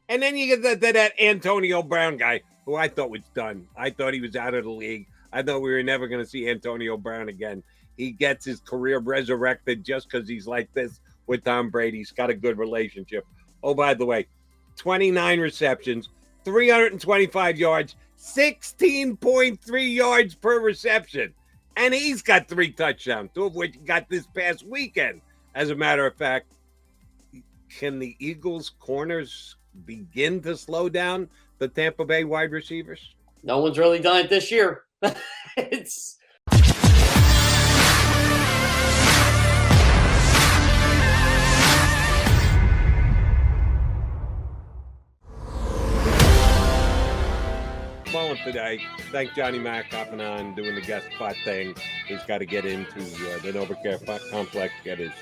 And then you get that Antonio Brown guy, who I thought was done. I thought he was out of the league. I thought we were never going to see Antonio Brown again. He gets his career resurrected just because he's like this with Tom Brady. He's got a good relationship. Oh, by the way, 29 receptions, 325 yards, 16.3 yards per reception. And he's got 3 touchdowns, 2 of which he got this past weekend. As a matter of fact, can the Eagles' corners begin to slow down the Tampa Bay wide receivers? No one's really done it this year. It's Mullen today. Thank Johnny Mack hopping on, doing the guest spot thing. He's got to get into the NovaCare complex, get his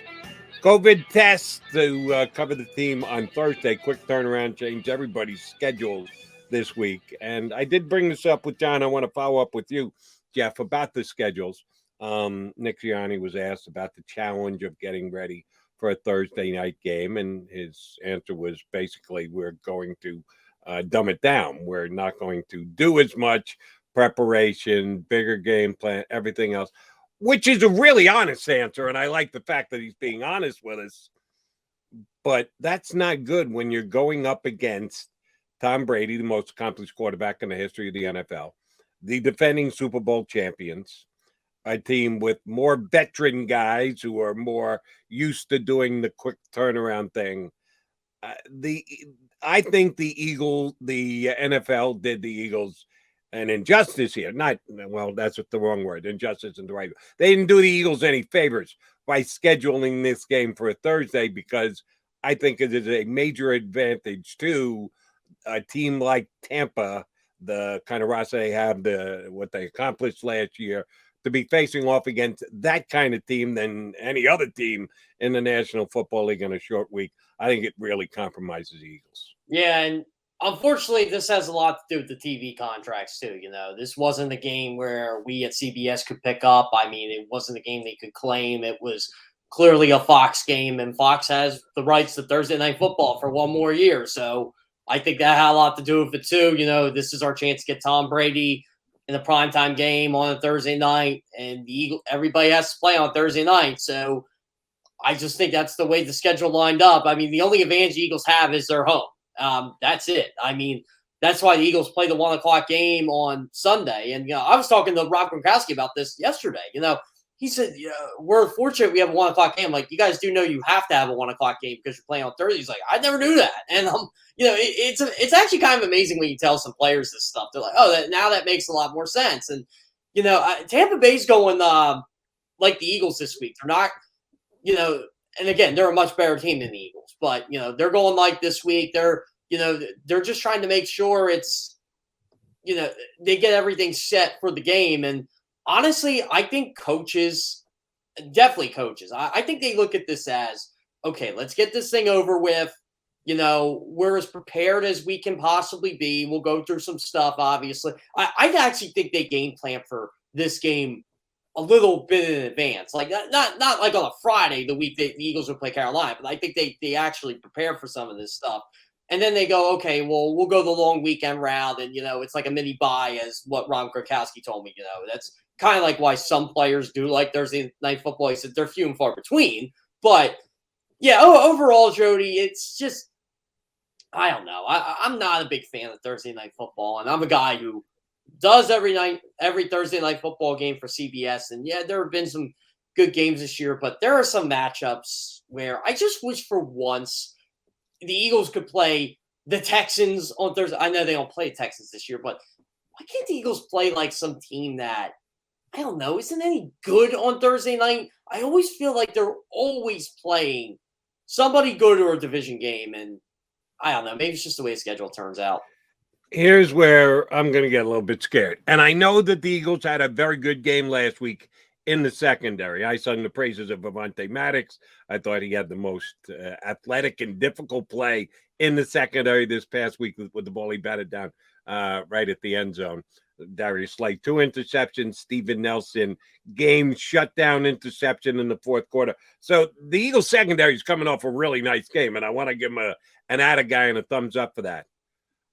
COVID test to cover the team on Thursday. Quick turnaround, change everybody's schedules this week. And I did bring this up with John. I want to follow up with you, Jeff, about the schedules. Nick Sirianni was asked about the challenge of getting ready for a Thursday night game, and his answer was basically, we're going to dumb it down. We're not going to do as much preparation, bigger game plan, everything else, which is a really honest answer. And I like the fact that he's being honest with us. But that's not good when you're going up against Tom Brady, the most accomplished quarterback in the history of the NFL, the defending Super Bowl champions, a team with more veteran guys who are more used to doing the quick turnaround thing. I think the NFL did the Eagles an injustice here. That's the wrong word. Injustice isn't the right. They didn't do the Eagles any favors by scheduling this game for a Thursday, because I think it is a major advantage to a team like Tampa, the kind of roster they have, what they accomplished last year, to be facing off against that kind of team than any other team in the National Football League in a short week. I think it really compromises the Eagles. Yeah, and unfortunately, this has a lot to do with the TV contracts too. This wasn't a game where we at CBS could pick up. I mean, it wasn't a game they could claim. It was clearly a Fox game, and Fox has the rights to Thursday Night Football for one more year. So I think that had a lot to do with it too. This is our chance to get Tom Brady in a primetime game on a Thursday night, and everybody has to play on Thursday night. So I just think that's the way the schedule lined up. I mean, the only advantage the Eagles have is their home. That's it. I mean, that's why the Eagles play the 1:00 game on Sunday. And, I was talking to Rob Gronkowski about this yesterday. He said, we're fortunate we have a 1:00 game. Like, you guys do know you have to have a 1:00 game because you're playing on Thursday. He's like, I never knew that. And, it's actually kind of amazing when you tell some players this stuff. They're like, oh, now that makes a lot more sense. And, Tampa Bay's going like the Eagles this week. They're not, and again, they're a much better team than the Eagles, but they're going like this week. They're just trying to make sure it's, they get everything set for the game. And honestly, I think definitely coaches, I think they look at this as, okay, let's get this thing over with. We're as prepared as we can possibly be. We'll go through some stuff, obviously. I actually think they game plan for this game a little bit in advance, like not like on a Friday, the week the Eagles would play Carolina, but I think they actually prepare for some of this stuff. And then they go, okay, well, we'll go the long weekend route. And, it's like a mini bye, as what Rob Gronkowski told me. That's kind of like why some players do like Thursday Night Football. He said they're few and far between. But, yeah, overall, Jody, it's just, I don't know. I'm not a big fan of Thursday Night Football. And I'm a guy who does every Thursday Night Football game for CBS. And, yeah, there have been some good games this year. But there are some matchups where I just wish for once the Eagles could play the Texans on Thursday. I know they don't play Texans this year, but why can't the Eagles play like some team that, I don't know, isn't any good on Thursday night? I always feel like they're always playing somebody good or a division game, and I don't know, maybe it's just the way the schedule turns out. Here's where I'm going to get a little bit scared. And I know that the Eagles had a very good game last week in the secondary. I sung the praises of Avonte Maddox. I thought he had the most athletic and difficult play in the secondary this past week with the ball he batted down right at the end zone. Darius Slay, 2 interceptions. Steven Nelson, game shutdown interception in the fourth quarter. So the Eagles secondary is coming off a really nice game, and I want to give them an atta guy and a thumbs up for that.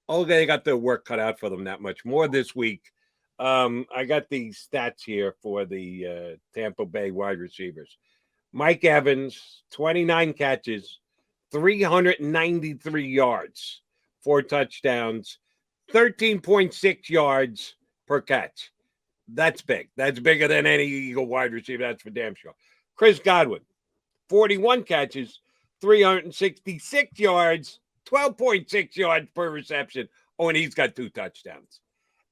Oh, they got their work cut out for them that much more this week. I got the stats here for the Tampa Bay wide receivers. Mike Evans, 29 catches, 393 yards, 4 touchdowns, 13.6 yards per catch. That's big. That's bigger than any Eagle wide receiver. That's for damn sure. Chris Godwin, 41 catches, 366 yards, 12.6 yards per reception. Oh, and he's got 2 touchdowns.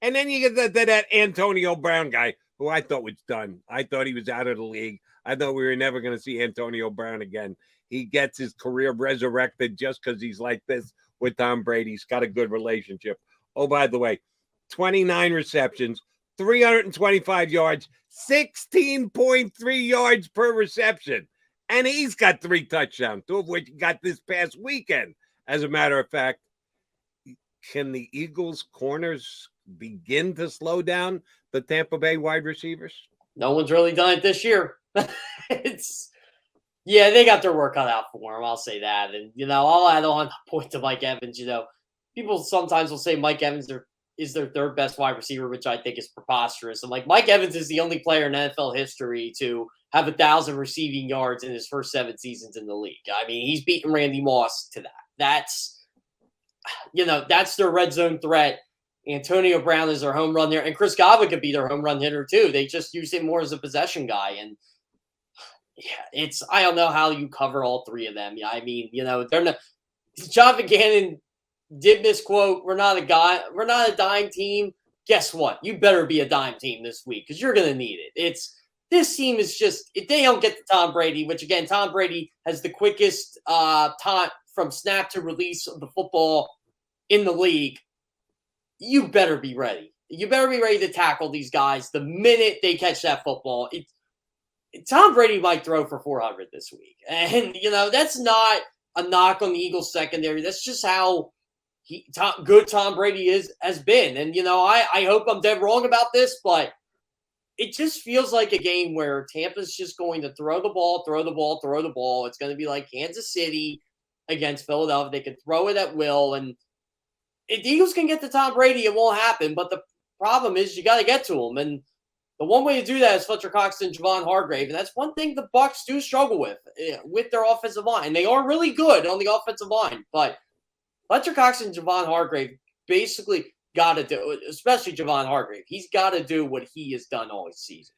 And then you get that Antonio Brown guy, who I thought was done. I thought he was out of the league. I thought we were never going to see Antonio Brown again. He gets his career resurrected just because he's like this with Tom Brady. He's got a good relationship. Oh, by the way, 29 receptions, 325 yards, 16.3 yards per reception. And he's got 3 touchdowns, 2 of which he got this past weekend. As a matter of fact, can the Eagles' corners begin to slow down the Tampa Bay wide receivers? No one's really done it this year. Yeah, they got their work cut out for them. I'll say that. And, I'll add on a point to Mike Evans. People sometimes will say Mike Evans is their 3rd best wide receiver, which I think is preposterous. I'm like, Mike Evans is the only player in NFL history to have 1,000 receiving yards in his first 7 seasons in the league. I mean, he's beaten Randy Moss to that. That's their red zone threat. Antonio Brown is their home run there, and Chris Godwin could be their home run hitter too. They just use him more as a possession guy, and I don't know how you cover all 3 of them. Yeah, I mean, they're not. Jonathan Gannon did misquote, "We're not a dime team." Guess what? You better be a dime team this week because you're going to need it. This team is just, if they don't get to Tom Brady, which again, Tom Brady has the quickest time from snap to release of the football in the league. You better be ready. You better be ready to tackle these guys the minute they catch that football. Tom Brady might throw for 400 this week. And, that's not a knock on the Eagles secondary. That's just how good Tom Brady has been. And, I hope I'm dead wrong about this, but it just feels like a game where Tampa's just going to throw the ball. It's going to be like Kansas City against Philadelphia. They can throw it at will. And if the Eagles can get to Tom Brady, it won't happen. But the problem is you got to get to him. And the one way to do that is Fletcher Cox and Javon Hargrave. And that's one thing the Bucs do struggle with their offensive line. And they are really good on the offensive line. But Fletcher Cox and Javon Hargrave basically got to do, especially Javon Hargrave, he's got to do what he has done all season.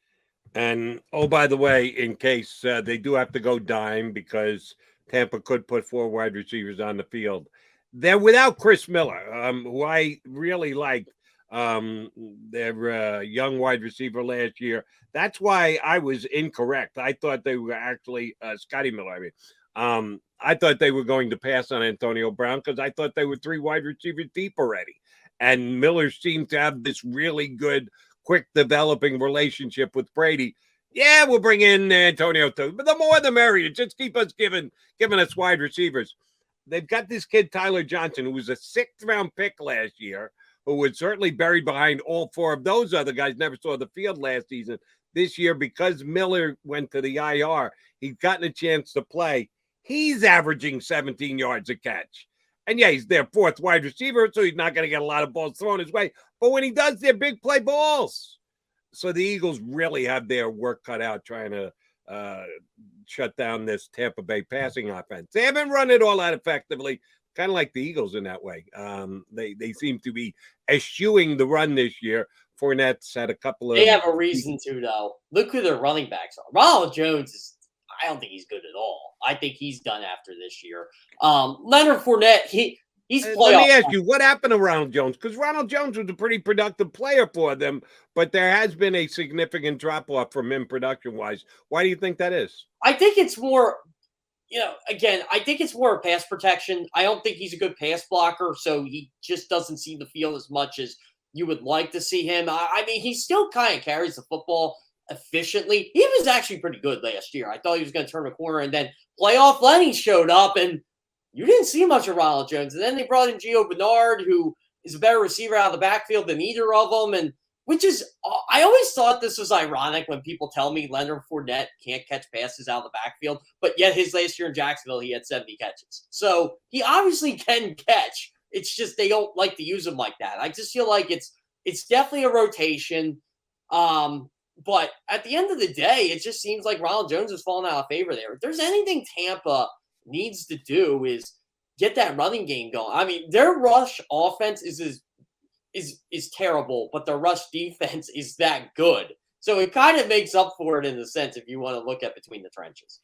And, oh, by the way, in case they do have to go dime because Tampa could put 4 wide receivers on the field, they're without Chris Miller, who I really liked, their young wide receiver last year. That's why I was incorrect. I thought they were actually Scotty Miller. I thought they were going to pass on Antonio Brown because I thought they were 3 wide receivers deep already. And Miller seemed to have this really good, quick developing relationship with Brady. Yeah, we'll bring in Antonio too, but the more the merrier. Just keep us giving us wide receivers. They've got this kid, Tyler Johnson, who was a 6th-round pick last year, who was certainly buried behind all 4 of those other guys, never saw the field last season. This year, because Miller went to the IR, he's gotten a chance to play. He's averaging 17 yards a catch. And, yeah, he's their 4th wide receiver, so he's not going to get a lot of balls thrown his way. But when he does, they're big play balls. So the Eagles really have their work cut out trying to shut down this Tampa Bay passing offense. They haven't run it all out effectively, kind of like the Eagles in that way. They seem to be eschewing the run this year. Fournette's had a couple of... They have a reason to, though. Look who their running backs are. Ronald Jones is... I don't think he's good at all. I think he's done after this year. Leonard Fournette, he's playoff. Let me ask you, what happened to Ronald Jones? Because Ronald Jones was a pretty productive player for them, but there has been a significant drop-off from him production-wise. Why do you think that is? I think it's more, I think it's more pass protection. I don't think he's a good pass blocker, so he just doesn't see the field as much as you would like to see him. I mean, he still kind of carries the football efficiently. He was actually pretty good last year. I thought he was going to turn a corner, and then playoff Lenny showed up, and you didn't see much of Ronald Jones. And then they brought in Gio Bernard, who is a better receiver out of the backfield than either of them. And which is, I always thought this was ironic when people tell me Leonard Fournette can't catch passes out of the backfield, but yet his last year in Jacksonville, he had 70 catches. So he obviously can catch. It's just they don't like to use him like that. I just feel like it's definitely a rotation. But at the end of the day, it just seems like Ronald Jones is falling out of favor there. If there's anything Tampa needs to do is get that running game going. I mean, their rush offense is terrible, but their rush defense is that good. So it kind of makes up for it in the sense if you want to look at between the trenches.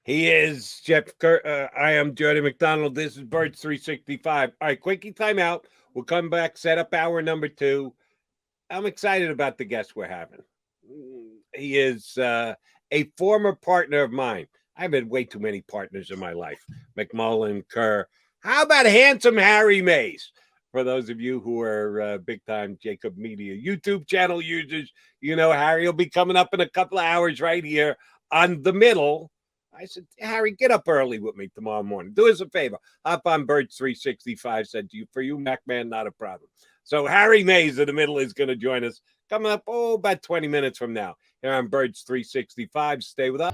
He is Jeff Kerr. I am Jody McDonald. This is Birds 365. All right, quickie timeout. We'll come back, set up hour number 2. I'm excited about the guest we're having. He is a former partner of mine. I've had way too many partners in my life. McMullen, Kerr. How about handsome Harry Mays? For those of you who are big-time JAKIB Media YouTube channel users, you know Harry will be coming up in a couple of hours right here on The Middle. I said, Harry, get up early with me tomorrow morning. Do us a favor. Hop on Birds 365. Said to you, for you, Mac Man, not a problem. So Harry Mays in The Middle is going to join us coming up, about 20 minutes from now. Here on Birds 365. Stay with us.